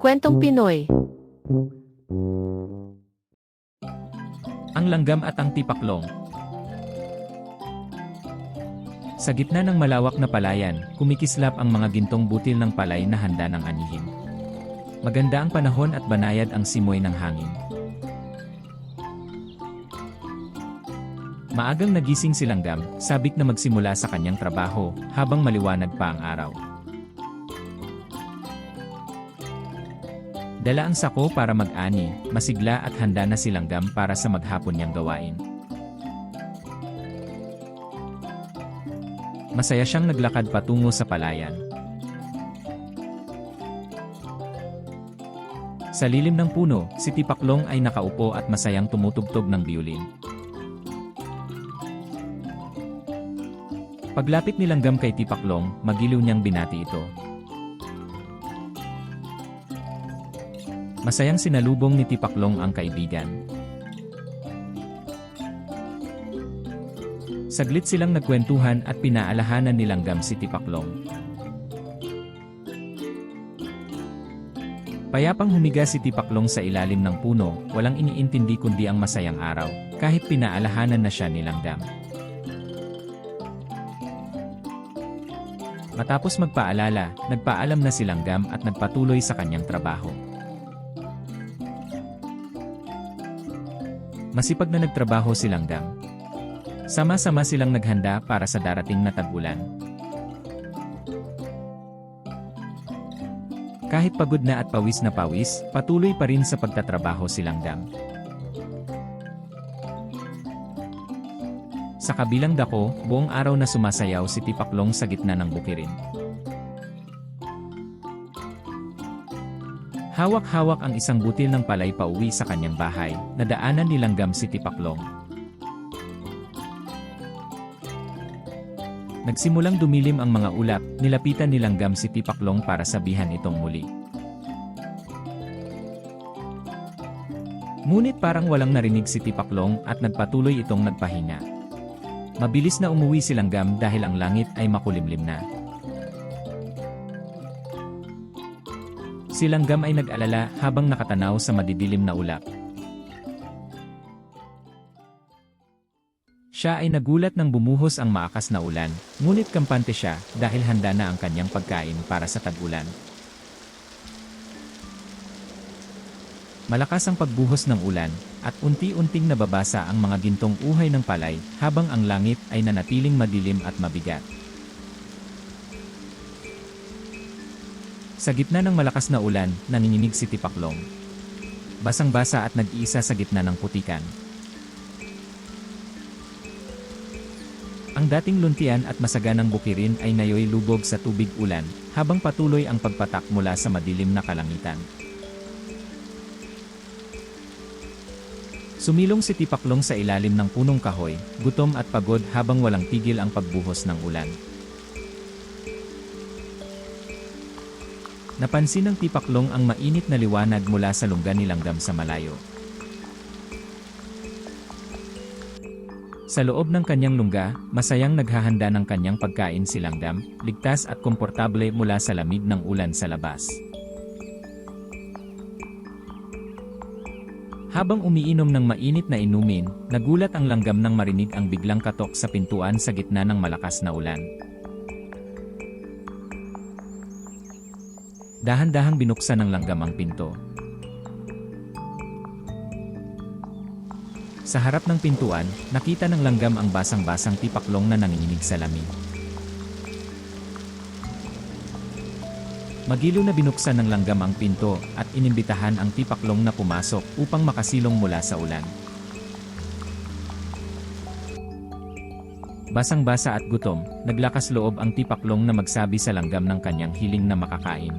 Kwentong Pinoy. Ang langgam at ang tipaklong. Sa gitna ng malawak na palayan, kumikislap ang mga gintong butil ng palay na handa ng anihin. Maganda ang panahon at banayad ang simoy ng hangin. Maagang nagising si Langgam, sabik na magsimula sa kanyang trabaho, habang maliwanag pa ang araw. Dala ang sako para mag-ani, masigla at handa na si Langgam para sa maghapon niyang gawain. Masaya siyang naglakad patungo sa palayan. Sa lilim ng puno, si Tipaklong ay nakaupo at masayang tumutugtog ng biolin. Paglapit ni Langgam kay Tipaklong, magiliw niyang binati ito. Masayang sinalubong ni Tipaklong ang kaibigan. Saglit silang nagkwentuhan at pinaalahanan ni Langgam si Tipaklong. Payapang humiga si Tipaklong sa ilalim ng puno, walang iniintindi kundi ang masayang araw, kahit pinaalahanan na siya ni Langgam. Matapos magpaalala, nagpaalam na si Langgam at nagpatuloy sa kanyang trabaho. Masipag na nagtrabaho si Langgam. Sama-sama silang naghanda para sa darating na tag-ulan. Kahit pagod na at pawis na pawis, patuloy pa rin sa pagtatrabaho si Langgam. Sa kabilang dako, buong araw na sumasayaw si Tipaklong sa gitna ng bukirin. Hawak-hawak ang isang butil ng palay pauwi sa kanyang bahay, nadaanan ni Langgam si Tipaklong. Nagsimulang dumilim ang mga ulap, nilapitan ni Langgam si Tipaklong para sabihan itong muli. Ngunit parang walang narinig si Tipaklong at nagpatuloy itong nagpahinga. Mabilis na umuwi si Langgam dahil ang langit ay makulimlim na. Si Langgam ay nag-alala habang nakatanaw sa madidilim na ulap. Siya ay nagulat nang bumuhos ang maakas na ulan, ngunit kampante siya dahil handa na ang kanyang pagkain para sa tag-ulan. Malakas ang pagbuhos ng ulan, at unti-unting nababasa ang mga gintong uhay ng palay habang ang langit ay nanatiling madilim at mabigat. Sa gitna ng malakas na ulan, nanginginig si Tipaklong. Basang-basa at nag-iisa sa gitna ng putikan. Ang dating luntian at masaganang bukirin ay nayoy lubog sa tubig ulan, habang patuloy ang pagpatak mula sa madilim na kalangitan. Sumilong si Tipaklong sa ilalim ng punong kahoy, gutom at pagod habang walang tigil ang pagbuhos ng ulan. Napansin ng Tipaklong ang mainit na liwanag mula sa lungga ni Langgam sa malayo. Sa loob ng kanyang lungga, masayang naghahanda ng kanyang pagkain si Langgam, ligtas at komportable mula sa lamig ng ulan sa labas. Habang umiinom ng mainit na inumin, nagulat ang Langgam nang marinig ang biglang katok sa pintuan sa gitna ng malakas na ulan. Dahan-dahang binuksan ng Langgam ang pinto. Sa harap ng pintuan, nakita ng Langgam ang basang-basang Tipaklong na nanginginig sa lamig. Magiliw na binuksan ng Langgam ang pinto at inimbitahan ang Tipaklong na pumasok upang makasilong mula sa ulan. Basang-basa at gutom, naglakas loob ang Tipaklong na magsabi sa Langgam ng kanyang hiling na makakain.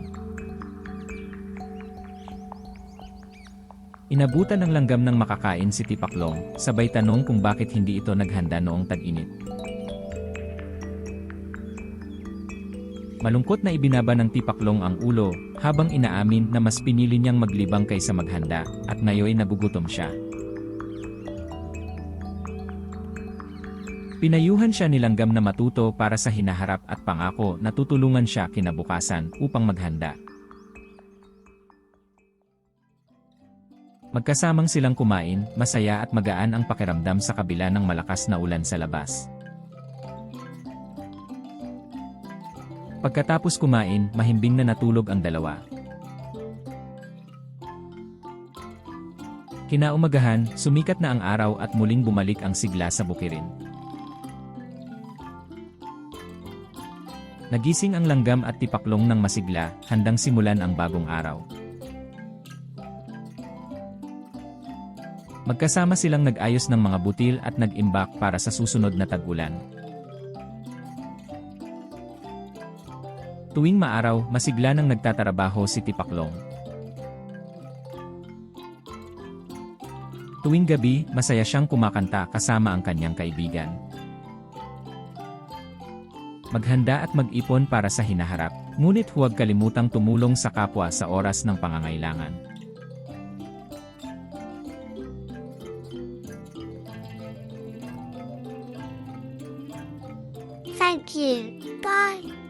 Inabutan ng Langgam ng makakain si Tipaklong, sabay tanong kung bakit hindi ito naghanda noong tag-init. Malungkot na ibinaba ng Tipaklong ang ulo, habang inaamin na mas pinili niyang maglibang kaysa maghanda, at ngayoy nagugutom siya. Pinayuhan siya ni Langgam na matuto para sa hinaharap at pangako na tutulungan siya kinabukasan upang maghanda. Magkasamang silang kumain, masaya at magaan ang pakiramdam sa kabila ng malakas na ulan sa labas. Pagkatapos kumain, mahimbing na natulog ang dalawa. Kinaumagahan, sumikat na ang araw at muling bumalik ang sigla sa bukirin. Nagising ang langgam at tipaklong ng masigla, handang simulan ang bagong araw. Magkasama silang nag-ayos ng mga butil at nag-imbak para sa susunod na tag-ulan. Tuwing maaraw, masigla nang nagtatrabaho si Tipaklong. Tuwing gabi, masaya siyang kumakanta kasama ang kanyang kaibigan. Maghanda at mag-ipon para sa hinaharap, ngunit huwag kalimutang tumulong sa kapwa sa oras ng pangangailangan. Thank you. Bye.